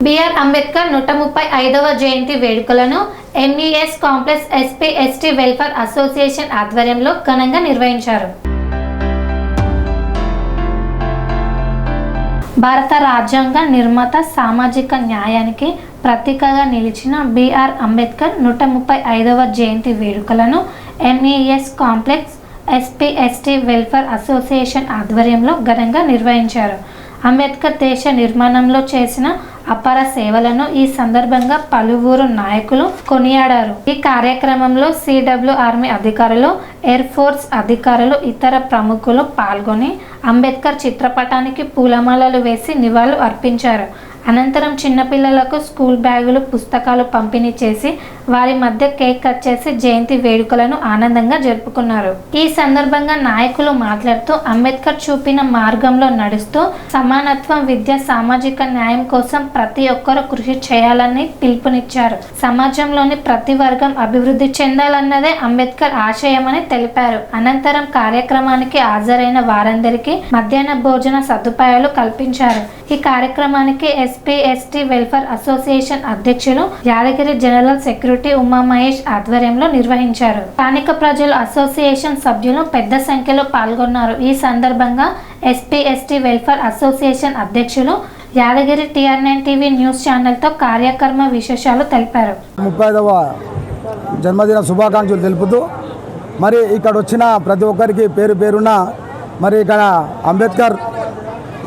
BR Ambedkar 135వ జయంతి వేడుకలను MES complex SP ST welfare association ఆధ్వర్యంలో ఘనంగా నిర్వహించారు. భారత రాజ్యాంగ నిర్మాత సామాజిక న్యాయానికి ప్రతీకగా నిలిచిన బిఆర్ అంబేద్కర్ 135వ జయంతి వేడుకలను MES complex SP ST welfare association ఆధ్వర్యంలో ఘనంగా నిర్వహించారు. అంబేద్కర్ దేశ నిర్మాణంలో చేసిన అపార సేవలను ఈ సందర్భంగా పలువురు నాయకులు కొనియాడారు. ఈ కార్యక్రమంలో సిడబ్ల్యూ ఆర్మీ అధికారులు, ఎయిర్ ఫోర్స్ అధికారులు, ఇతర ప్రముఖులు పాల్గొని అంబేద్కర్ చిత్రపటానికి పూలమాలలు వేసి నివాళులు అర్పించారు. అనంతరం చిన్నపిల్లలకు స్కూల్ బ్యాగులు, పుస్తకాలు పంపిణీ చేసి వారి మధ్య కేక్ కట్ చేసి జయంతి వేడుకలను ఆనందంగా జరుపుకున్నారు. ఈ సందర్భంగా నాయకులు మాట్లాడుతూ అంబేద్కర్ చూపిన మార్గంలో నడుస్తూ సమానత్వం, విద్య, సామాజిక న్యాయం కోసం ప్రతి ఒక్కరూ కృషి చేయాలని పిలుపునిచ్చారు. సమాజంలోని ప్రతి వర్గం అభివృద్ధి చెందాలన్నదే అంబేద్కర్ ఆశయమని తెలిపారు. అనంతరం కార్యక్రమానికి హాజరైన వారందరికీ మధ్యాహ్న భోజన సదుపాయాలు కల్పించారు. ఈ కార్యక్రమానికి ఎస్పీ ఎస్టీ వెల్ఫేర్ అసోసియేషన్ అధ్యక్షులు యాదగిరి జనరల్ సెక్రటరీ ఉమా మహేష్ ఆధ్వర్యంలో నిర్వహించారు. స్థానిక ప్రజలు అసోసియేషన్ సభ్యులు పెద్ద సంఖ్యలో పాల్గొన్నారు. ఈ సందర్భంగా ఎస్పీ ఎస్టీ వెల్ఫేర్ అసోసియేషన్ అధ్యక్షులు యాదగిరి TR9 టీవీ న్యూస్ ఛానల్తో కార్యక్రమ విశేషాలు తెలిపారు. 35వ జన్మదిన శుభాకాంక్షలు తెలుపుతూ మరి ఇక్కడ వచ్చిన ప్రతి ఒక్కరికి పేరు పేరున మరి ఇక్కడ అంబేద్కర్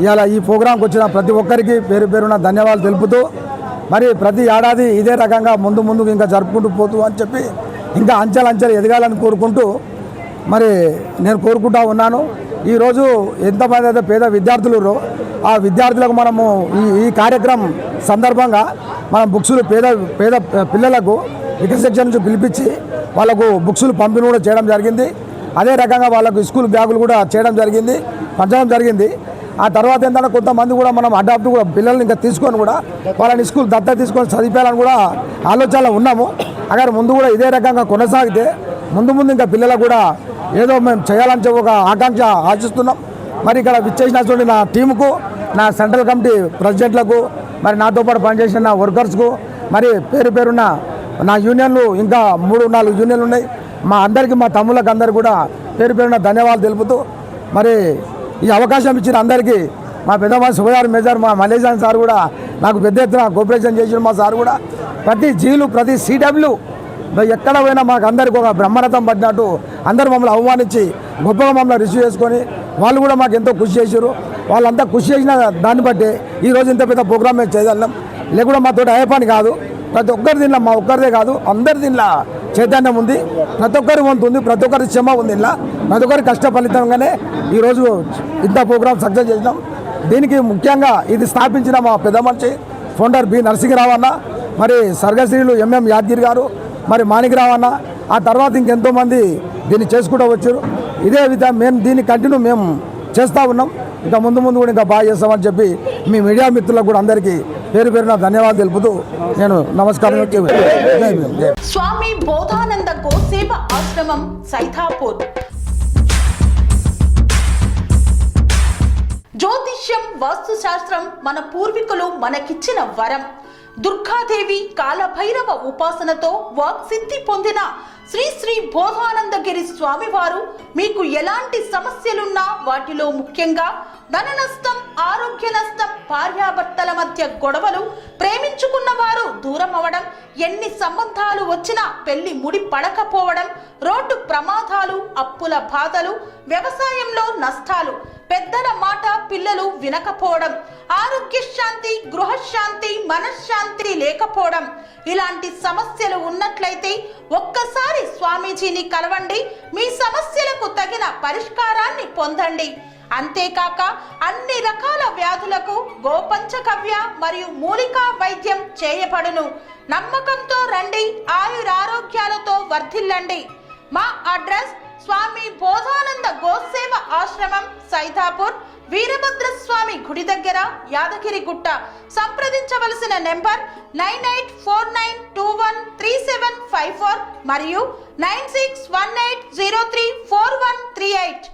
ఇవాళ ఈ ప్రోగ్రాంకి వచ్చిన ప్రతి ఒక్కరికి పేరు పేరున ధన్యవాదాలు తెలుపుతూ మరి ప్రతి ఏడాది ఇదే రకంగా ముందుకు ఇంకా జరుపుకుంటూ పోతూ అని చెప్పి ఇంకా అంచెలు ఎదగాలని కోరుకుంటూ మరి నేను కోరుకుంటూ ఉన్నాను. ఈరోజు ఎంతమంది అయితే పేద విద్యార్థులు ఆ విద్యార్థులకు మనము ఈ కార్యక్రమం సందర్భంగా మనం బుక్సులు పేద పిల్లలకు వికల సెక్షన్ నుంచి పిలిపించి వాళ్ళకు బుక్సులు పంపిణీ కూడా చేయడం జరిగింది. అదే రకంగా వాళ్ళకు స్కూల్ బ్యాగులు కూడా చేయడం జరిగింది, పంచడం జరిగింది. ఆ తర్వాత ఏంటంటే కొంతమంది కూడా మనం అడాప్ట్ కూడా పిల్లల్ని ఇంకా తీసుకొని కూడా వాళ్ళని స్కూల్ దత్తత తీసుకొని చదివించాలని కూడా ఆలోచనలో ఉన్నాము. అక్కడ ముందు కూడా ఇదే రకంగా కొనసాగితే ముందు ఇంకా పిల్లలకు కూడా ఏదో మేము చేయాలని చెప్పి ఒక ఆకాంక్ష ఆశిస్తున్నాం. మరి ఇక్కడ విచ్చేసినటువంటి నా టీముకు, నా సెంట్రల్ కమిటీ ప్రెసిడెంట్లకు, మరి నాతో పాటు పనిచేసిన నా వర్కర్స్కు, మరి పేరున్న నా యూనియన్లు ఇంకా 3-4 యూనియన్లు ఉన్నాయి. మా అందరికీ, మా తమ్ముళ్ళకి అందరికీ కూడా పేరున్న ధన్యవాదాలు తెలుపుతూ మరి ఈ అవకాశం ఇచ్చిన అందరికీ మా పెద్దమ్మ సుబయార్ మేజర్, మా మలేషియన్ సార్ కూడా నాకు పెద్ద ఎత్తున కోఆపరేషన్ చేసిన మా సార్ కూడా ప్రతి జీలు, ప్రతి CW ఎక్కడ పోయినా మాకు అందరికీ ఒక బ్రహ్మరథం పడినట్టు అందరూ మమ్మల్ని అవమానించి గొప్పగా మమ్మల్ని రిసీవ్ చేసుకొని వాళ్ళు కూడా మాకు ఎంతో కృషి చేశారు. వాళ్ళంతా కృషి చేసిన దాన్ని బట్టి ఈరోజు ఇంత పెద్ద ప్రోగ్రామ్ మేము చేయగలం. లేకుండా మాతో అయ్యే పని కాదు. ప్రతి ఒక్కరి దీనిలో, మా ఒక్కరిదే కాదు, అందరి దీనిలో చైతన్యం ఉంది, ప్రతి ఒక్కరి వంతు ఉంది, ప్రతి ఒక్కరి శ్రమ ఉంది. ఇలా ప్రతి ఒక్కరి కష్ట ఫలితంగానే ఈరోజు ఇంత ప్రోగ్రామ్ సక్సెస్ చేసినాం. దీనికి ముఖ్యంగా ఇది స్థాపించిన మా పెద్ద మనిషి ఫౌండర్ బి నరసింహరావు అన్న, మరి స్వర్గశ్రీలు MM యాదగిరి గారు, మరి మాణిక్రావు అన్న, ఆ తర్వాత ఇంకెంతోమంది దీన్ని చేసుకుంటూ వచ్చారు. ఇదే విధంగా మేము దీన్ని కంటిన్యూ మేము చేస్తూ ఉన్నాం. ఇంకా ముందు కూడా ఇంకా బాగా చేస్తామని చెప్పి మీ మీడియా మిత్రులకు కూడా అందరికీ పేరున ధన్యవాదాలు తెలుపుతూ నేను నమస్కారం. స్వామి బోధానంద గోసేవ ఆశ్రమం, సైథాపూర్. జ్యోతిష్యం, వాస్తుశాస్త్రం మన పూర్వీకులు మనకిచ్చిన వరం. దుర్గాదేవి, కాలభైరవ ఉపాసనతో వాక్సిద్ధి పొందిన శ్రీ బోధానందగిరి స్వామివారు మీకు ఎలాంటి సమస్యలున్నా, వాటిలో ముఖ్యంగా ధన నష్టం, ఆరోగ్య నష్టం, భార్యాభర్తల మధ్య గొడవలు, ప్రేమించుకున్న వారు దూరం అవడం, ఎన్ని సంబంధాలు వచ్చినా పెళ్లి ముడి పడకపోవడం, రోడ్డు ప్రమాదాలు, అప్పుల బాధలు, వ్యవసాయంలో నష్టాలు, పెద్దల మాట పిల్లలు వినకపోవడం, ఆరోగ్య శాంతి, గృహశాంతి, మనశ్శాంతి లేకపోవడం, ఇలాంటి సమస్యలు ఉన్నట్లయితే ఒక్కసారి స్వామీజీని కలవండి. మీ సమస్యలకు తగిన పరిష్కారాన్ని పొందండి. అంతేకాక అన్ని రకాల వ్యాధులకు గోపంచగవ్య మరియు మూలికా వైద్యం చేయబడును. నమ్మకంతో రండి, ఆయురారోగ్యాలతో వర్ధిల్లండి. మా అడ్రస్ స్వామి బోధానంద గోసేవ ఆశ్రమం, సైథాపూర్, వీరభద్రస్వామి గుడి దగ్గర, యాదగిరిగుట్ట. సంప్రదించవలసిన నెంబర్ 9849213754 మరియు 9618034138.